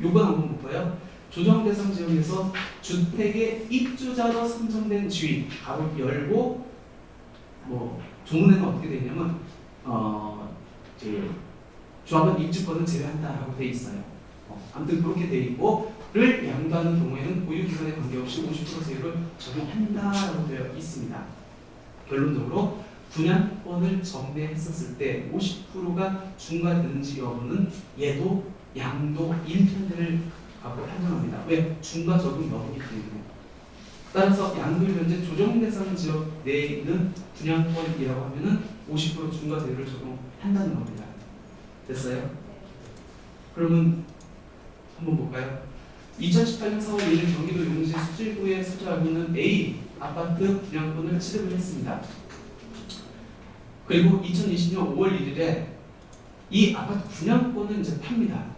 요건 한번 볼까요? 조정 대상 지역에서 주택의 입주자로 선정된 지위 가로 열고 뭐 조문에는 어떻게 되냐면 이제 조합원 입주권을 제외한다라고 돼 있어요. 아무튼 그렇게 돼 있고를 양도하는 경우에는 보유기간에 관계없이 50% 세율을 적용한다라고 되어 있습니다. 결론적으로 분양권을 정매했었을 때 50%가 중과되는지 여부는 얘도 양도 1편제를 갖고 판정합니다. 왜? 중과 적용 여부이기 때문에. 따라서 양도율 현재 조정 대상 지역 내에 있는 분양권이라고 하면은 50% 중과세율을 적용한다는 겁니다. 됐어요? 그러면 한번 볼까요? 2018년 4월 1일 경기도 용지 수질구에 소재하고 있는 A 아파트 분양권을 취득을 했습니다. 그리고 2020년 5월 1일에 이 아파트 분양권을 이제 팝니다.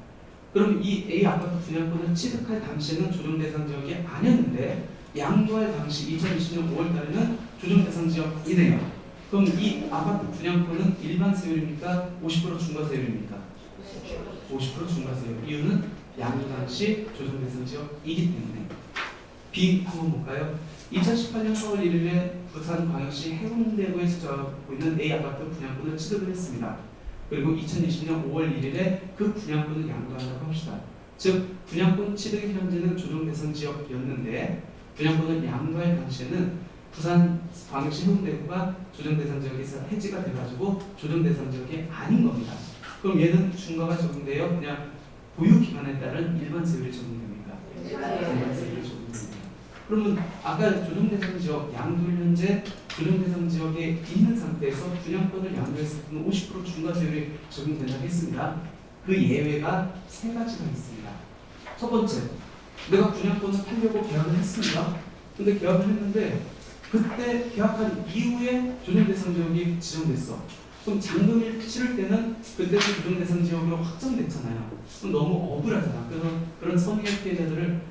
그럼 이 A 아파트 분양권을 취득할 당시에는 조정 대상 지역이 아니었는데 양도할 당시 2020년 5월 달에는 조정 대상 지역이네요. 그럼 이 아파트 분양권은 일반 세율입니까? 50% 중과세율입니까? 50% 중과세율. 이유는 양도 당시 조정 대상 지역이기 때문에. B 한번 볼까요? 2018년 4월 1일에 부산광역시 해운대구에 소재하고 있는 A 아파트 분양권을 취득을 했습니다. 그리고 2020년 5월 1일에 그 분양권을 양도한다고 합시다. 즉 분양권 취득의 현재는 조정 대상 지역이었는데 분양권을 양도할 당시에는 부산광역시 해운대구가 조정 대상 지역에서 해지가 돼가지고 조정 대상 지역이 아닌 겁니다. 그럼 얘는 중과가 적용되어 그냥 보유 기간에 따른 일반 세율이 적용됩니까? 일반 세율이 적용됩니다. 그러면 아까 조정 대상 지역 양도율 현재 조정 대상 지역에 있는 상태에서 분양권을 양도했을 때는 50% 중과 세율이 적용된다고 했습니다. 그 예외가 세 가지가 있습니다. 첫 번째, 내가 분양권을 팔려고 계약을 했습니다. 근데 계약을 했는데 그때 계약한 이후에 조정 대상 지역이 지정됐어. 그럼 잔금을 치를 때는 그때 조정 대상 지역으로 확정됐잖아요. 그럼 너무 억울하잖아. 그래서 그런 선의의 피해자들을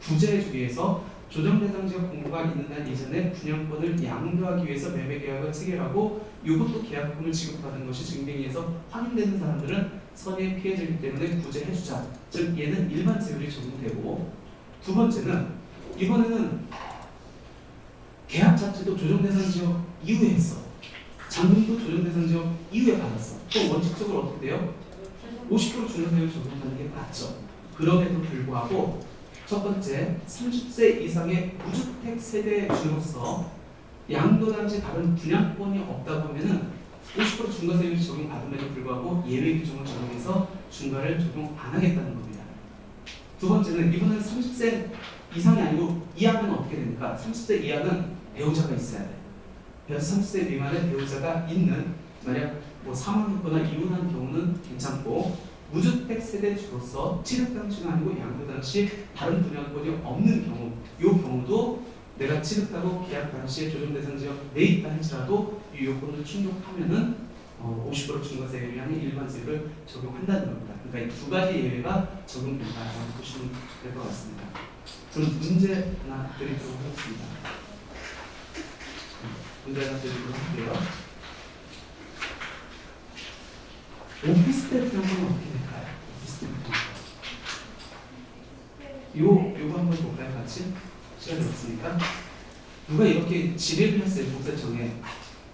구제해주기 위해서 조정 대상 지역 공고가 있는 날 이전에 분양권을 양도하기 위해서 매매 계약을 체결하고 이것도 계약금을 지급받은 것이 증빙에서 확인되는 사람들은 선의의 피해자이기 때문에 구제해주자. 즉 얘는 일반 세율이 적용되고, 두 번째는 이번에는 계약 자체도 조정 대상 지역 이후에 했어. 잔금도 조정 대상 지역 이후에 받았어. 그럼 원칙적으로 어떻게 돼요? 50% 중과세율 적용하는 게 맞죠. 그럼에도 불구하고 첫 번째, 30세 이상의 무주택 세대주로서 양도 당시 다른 분양권이 없다고 하면은 50% 중과세율이 적용받음에도 불구하고 예외 규정을 적용해서 중과를 적용 안 하겠다는 겁니다. 두 번째는 이번엔 30세 이상이 아니고 이하면 어떻게 됩니까? 30세 이하는 배우자가 있어야 돼. 그래서 30세 미만의 배우자가 있는, 만약 뭐 사망했거나 이혼한 경우는 괜찮고, 무주택 세대주로서 취득 당시가 아니고 양도 당시 다른 분양권이 없는 경우, 이 경우도 내가 취득하고 계약 당시에 조정 대상 지역 내에 있다 할지라도 이 요건을 충족하면은 50% 중과세율이 아닌 일반 세율을 적용한다는 겁니다. 그러니까 이 두 가지 예외가 적용된다라고 보시면 될 것 같습니다. 그럼 문제 하나 드리도록 하겠습니다. 문제 하나 드리도록 할게요. 오피스텔 분양권은 어떻게 될까요? 오피스텔 분양권. 요거 한번 볼까요, 같이? 시간이 없으니까. 누가 이렇게 질의를 했어요, 국세청에.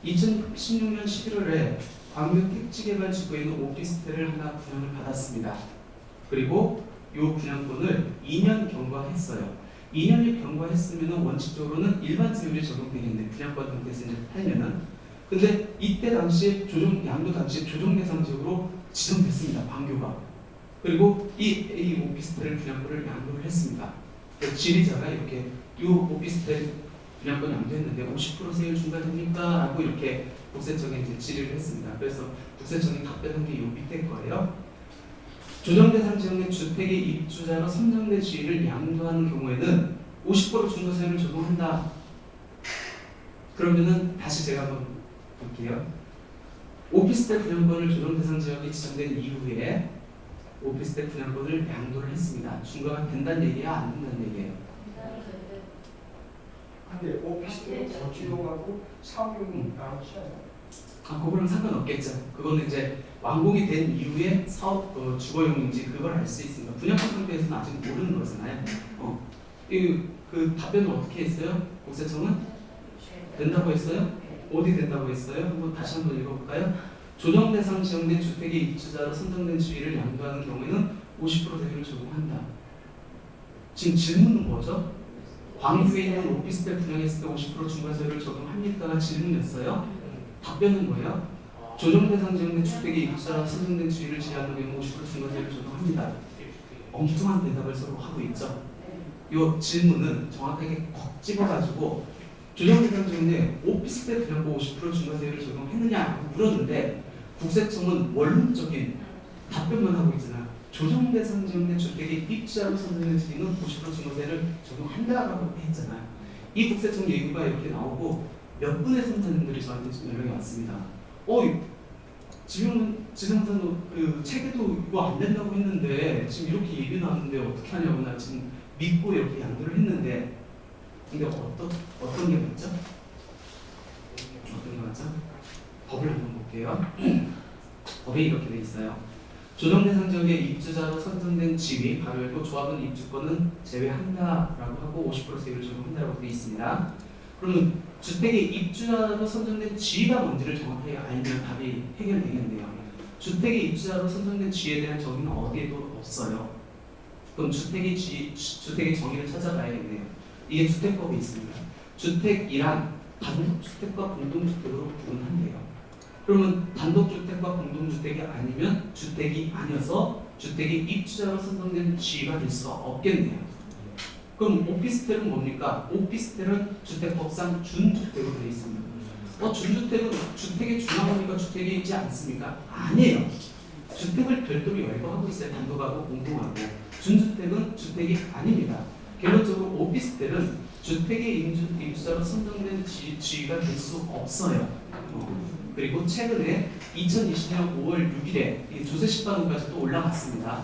2016년 11월에 광교 택지개발지구에 있는 오피스텔을 하나 분양을 받았습니다. 그리고 요 분양권을 2년 경과했어요. 2년이 경과했으면 원칙적으로는 일반 세율이 적용되겠네. 분양권 상태에서 이제 팔면은. 근데 이때 당시에 양도 당시에 조정 대상 지역으로 지정됐습니다. 광교가. 그리고 이 오피스텔 분양권을 양도를 했습니다. 지리자가 이렇게 이 오피스텔 분양권 양도했는데 50% 세율 중과됩니까? 라고 이렇게 국세청에 이제 질의를 했습니다. 그래서 국세청이 답변한 게 이 밑에 거예요. 조정 대상 지역 내 주택의 입주자로 선정된 지위를 양도하는 경우에는 50% 중과세율을 적용한다. 그러면은 다시 제가 한번 볼게요. 오피스텔 분양권을 조정 대상 지역에 지정된 이후에 오피스텔 분양권을 양도를 했습니다. 중과가 된다는 얘기야, 안 된다는 얘기예요? 근데 오피스텔 거주용하고 사업용이 나오지 않아요? 그거는 상관없겠죠. 그거는 이제 완공이 된 이후에 사업 주거용인지 그걸 알 수 있습니다. 분양권 상태에서는 아직 모르는 거잖아요. 그 답변을 어떻게 했어요? 국세청은 된다고 했어요? 어디 된다고 했어요? 다시 한번 읽어볼까요? 조정 대상 지역 내 주택의 입주자로 선정된 지위를 양도하는 경우에는 50% 세율을 적용한다. 지금 질문은 뭐죠? 광주에 있는 오피스텔 분양했을 때 50% 중과세율을 적용합니까가 질문이었어요. 답변은 뭐예요? 조정 대상 지역 내 주택의 입주자로 선정된 지위를 제한하는 경우 50% 중과세율을 적용합니다. 엉뚱한 대답을 서로 하고 있죠. 이 질문은 정확하게 콕 집어가지고 조정 대상 지역 내 오피스텔 분양권 50% 중과세율을 적용했느냐고 물었는데 국세청은 원론적인 답변만 하고 있잖아. 조정 대상 지역 내 주택의 입주자로 선정된 지위는 50% 중과세를 적용한다라고 했잖아요. 이 국세청 예고가 이렇게 나오고 몇 분의 선생님들이 저한테 지금 연락이 왔습니다. 지금 지상선 그 체계도 이거 안 된다고 했는데 지금 이렇게 얘기 나왔는데 어떻게 하냐고 나 지금 믿고 이렇게 양도를 했는데 근데 어떤 게 맞죠? 어떤 게 맞죠? 법을 한번 볼게요. 법에 이렇게 돼 있어요. 조정 대상 지역의 입주자로 선정된 지위, 발효했고 조합은 입주권은 제외한다라고 하고 50% 세율을 적용한다라고 돼 있습니다. 그러면 주택의 입주자로 선정된 지위가 뭔지를 정확하게 알면 답이 해결되겠네요. 주택의 입주자로 선정된 지위에 대한 정의는 어디에도 없어요. 그럼 주택의 정의를 찾아봐야겠네요. 이게 주택법에 있습니다. 주택이란 단독주택과 공동주택으로 구분한대요. 그러면 단독주택과 공동주택이 아니면 주택이 아니어서 주택의 입주자로 선정된 지위가 될 수가 없겠네요. 그럼 오피스텔은 뭡니까? 오피스텔은 주택법상 준주택으로 되어 있습니다. 준주택은 주택의 준하원이가 주택이 있지 않습니까? 아니에요. 주택을 별도로 열거하고 있어요. 단독하고 공동하고. 준주택은 주택이 아닙니다. 결론적으로 오피스텔은 주택의 입주자로 선정된 지위가 될 수 없어요. 그리고 최근에 2020년 5월 6일에 조세 심판원까지 또 올라갔습니다.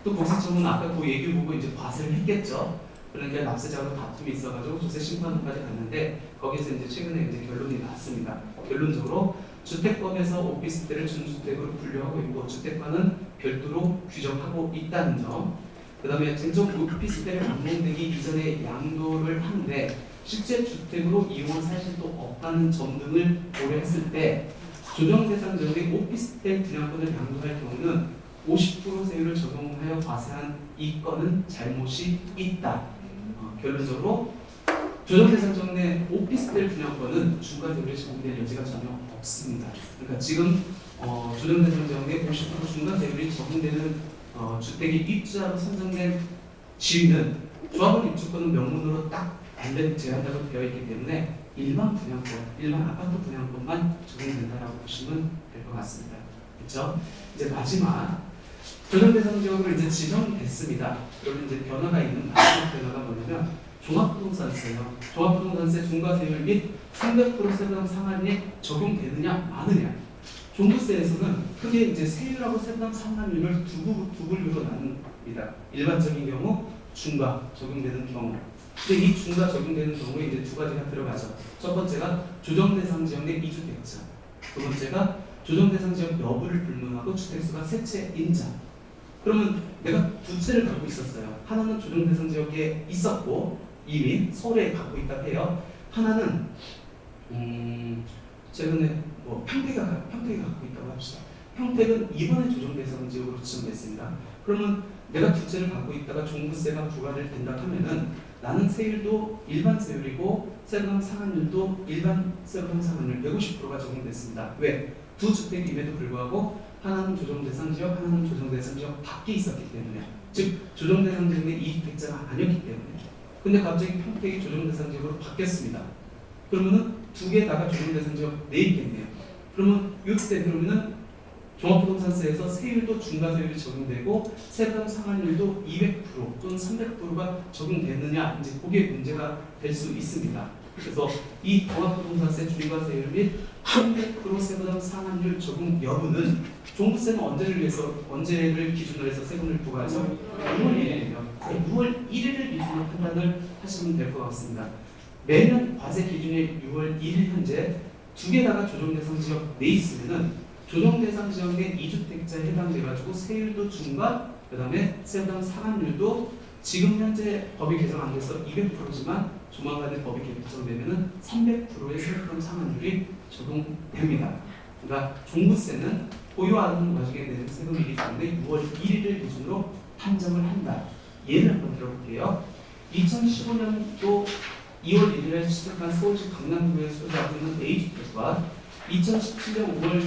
또 국세청은 아까 그 얘기를 보고 이제 과세를 했겠죠. 그러니까 납세자하고 다툼이 있어가지고 조세 심판원까지 갔는데 거기서 이제 최근에 이제 결론이 났습니다. 결론적으로 주택법에서 오피스텔을 준주택으로 분류하고 있고 주택과는 별도로 규정하고 있다는 점. 그다음에 증정 오피스텔이 완공되기 이전에 양도를 하는데 실제 주택으로 이용한 사실도 없다는 점 등을 고려했을 때 조정 대상 지역의 오피스텔 분양권을 양도할 경우는 50% 세율을 적용하여 과세한 이 건은 잘못이 있다. 결론적으로 조정 대상 지역 내 오피스텔 분양권은 중과세율에 적용될 여지가 전혀 없습니다. 그러니까 지금 조정 대상 지역 내 50% 중과세율이 적용되는 주택의 입주자로 선정된 지위는 조합원 입주권은 명문으로 딱 제한다고 되어 있기 때문에 일반 아파트 분양권만 적용된다라고 보시면 될 것 같습니다. 그렇죠? 이제 마지막 조정 대상 지역으로 이제 지정됐습니다. 그러면 이제 변화가 있는 마지막 변화가 뭐냐면 종합부동산세요. 종합부동산세 중과세율 및 300% 세부담 상한이 적용되느냐 마느냐. 종부세에서는 크게 이제 세율하고 세부담 상한율을 두 분류로 나눕니다. 일반적인 경우, 중과 적용되는 경우. 근데 이 중과 적용되는 경우에 이제 두 가지가 들어가죠. 첫 번째가 조정 대상 지역 내 이주택자. 두 번째가 조정 대상 지역 여부를 불문하고 주택수가 세 채인자. 그러면 내가 두 채를 갖고 있었어요. 하나는 조정 대상 지역에 있었고 이미 서울에 갖고 있다 해요. 하나는 최근에 평택가 갖고 있다고 합시다. 평택은 이번에 조정 대상 지역으로 지정됐습니다. 그러면 내가 두 채를 갖고 있다가 종부세가 부과를 된다 하면은 나는 세율도 일반 세율이고 세부담 상한율도 일반 세부담 상한율 150%가 적용됐습니다. 왜? 두 주택임에도 불구하고 하나는 조정 대상 지역, 하나는 조정 대상 지역 밖에 있었기 때문에, 즉 조정 대상 지역 내 이주택자가 아니었기 때문에. 근데 갑자기 평택이 조정 대상 지역으로 바뀌었습니다. 그러면은 두 개다가 조정 대상 지역 내에 있겠네요. 그러면 이때 그러면은 종합부동산세에서 세율도 중과세율이 적용되고 세부담 상한율도 200% 또는 300%가 적용되느냐, 이제 그게 문제가 될 수 있습니다. 그래서 이 종합부동산세 중과세율 및 300% 세부담 상한율 적용 여부는 종부세는 언제를 기준으로 해서 세금을 부과하죠? 6월 1일이요. 6월 1일을 기준으로 판단을 하시면 될 것 같습니다. 매년 과세 기준일 6월 1일 현재 두 개다가 조정 대상 지역 내에 있으면은 조정 대상 지역 내 2주택자에 해당돼가지고 세율도 중과 그다음에 세부담 상환율도 지금 현재 법이 개정 안 돼서 200%지만 조만간에 법이 개정되면은 300%의 세부담 상환율이 적용됩니다. 그러니까 종부세는 보유하는 과정에 내는 세금이기 때문에 6월 1일을 기준으로 판정을 한다. 예를 한번 들어볼게요. 2015년도 2월 1일에 시작한 서울시 강남구에 소유하고 있는 A주택과 2017년 5월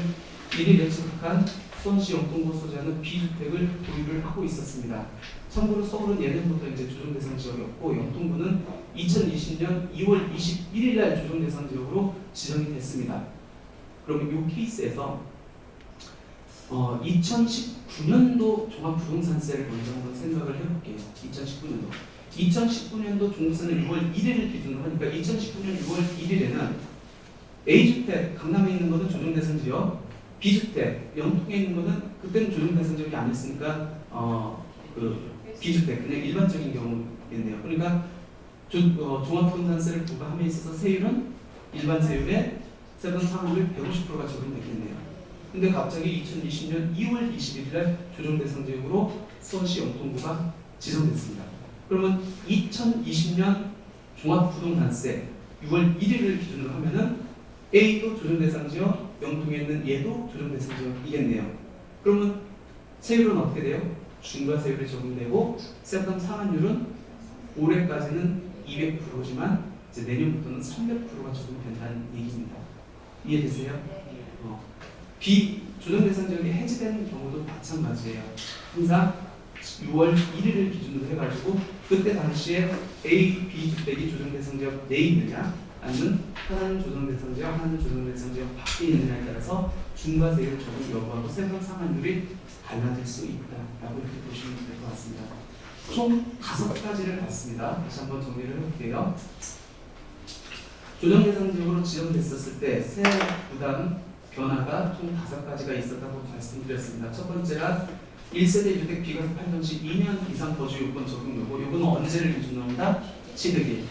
1일에 시작한 수원시 영동구 소재하는 B주택을 보유를 하고 있었습니다. 참고로 서울은 예년부터 이제 조정 대상 지역이었고 영동구는 2020년 2월 21일 날 조정 대상 지역으로 지정이 됐습니다. 그러면 이 케이스에서 2019년도 종합부동산세를 먼저 한번 생각을 해볼게요. 2019년도 종부세는 6월 1일을 기준으로 하니까 2019년 6월 1일에는 A주택, 강남에 있는 것은 조정 대상 지역, B주택, 영통에 있는 것은 그때는 조정 대상 지역이 아니었으니까 B주택, 그냥 일반적인 경우겠네요. 그러니까 종합부동산세를 부과함에 있어서 세율은 일반 세율에 세금 상환율 150%가 적용되겠네요. 근데 갑자기 2020년 2월 21일 날 조정 대상 지역으로 수원시 영통구가 지정됐습니다. 그러면 2020년 종합부동산세 6월 1일을 기준으로 하면은 A도 조정 대상 지역, 영통에 있는 얘도 조정 대상 지역이겠네요. 그러면 세율은 어떻게 돼요? 중과세율이 적용되고 세금 상환율은 올해까지는 200%지만 이제 내년부터는 300%가 적용된다는 얘기입니다. 이해되세요? 비조정 대상 지역이 해지되는 경우도 마찬가지예요. 항상 6월 1일을 기준으로 해가지고 그때 당시에 A, B 주택이 조정 대상 지역 내에 있느냐 아니면 하나는 조정 대상 지역, 하나는 조정 대상 지역 밖에 있느냐에 따라서 중과세율 적용 여부하고 세금 상환율이 달라질 수 있다라고 이렇게 보시면 될 것 같습니다. 총 5가지를 봤습니다. 다시 한번 정리를 해볼게요. 조정 대상 지역으로 지정됐었을 때 세 부담 변화가 총 5가지가 있었다고 말씀드렸습니다. 첫 번째가 1세대 주택 비과세 판정 시 2년 이상 거주 요건 적용 여부. 요거는 언제를 기준으로 합니다? 취득일.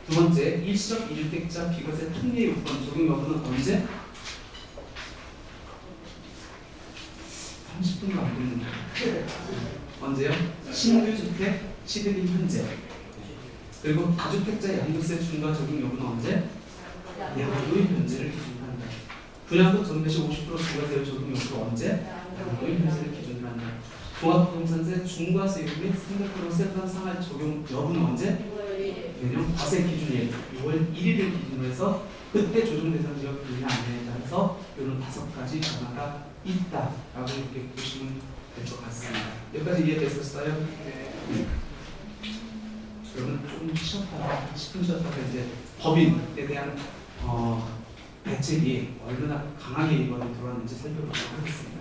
두 번째, 일시적 2주택자 비과세 특례 요건 적용 여부는 언제? 30분도 안 됐는데. 언제요? 신규 주택 취득일 현재. 그리고 다주택자 양도세 중과 적용 여부는 언제? 양도일 현재를 기준으로 한다. 분양금 전매시 50% 중과세율 적용 여부는 언제? 양도일 현재를 기준으로 한다. 종합부동산세 중과세율 및 300% 세부담 상할 적용 여부는 언제? 내년 과세 기준일 6월 1일을 기준으로 해서 그때 조정 대상 지역이냐 아니냐에 따라서 이런 5가지 변화가 있다라고 이렇게 보시면 될 것 같습니다. 여기까지 이해되셨어요? 네. 그러면 조금 쉬었다가 10분 쉬었다가 이제 법인에 대한 대책이 얼마나 강하게 이번에 들어왔는지 살펴보도록 하겠습니다.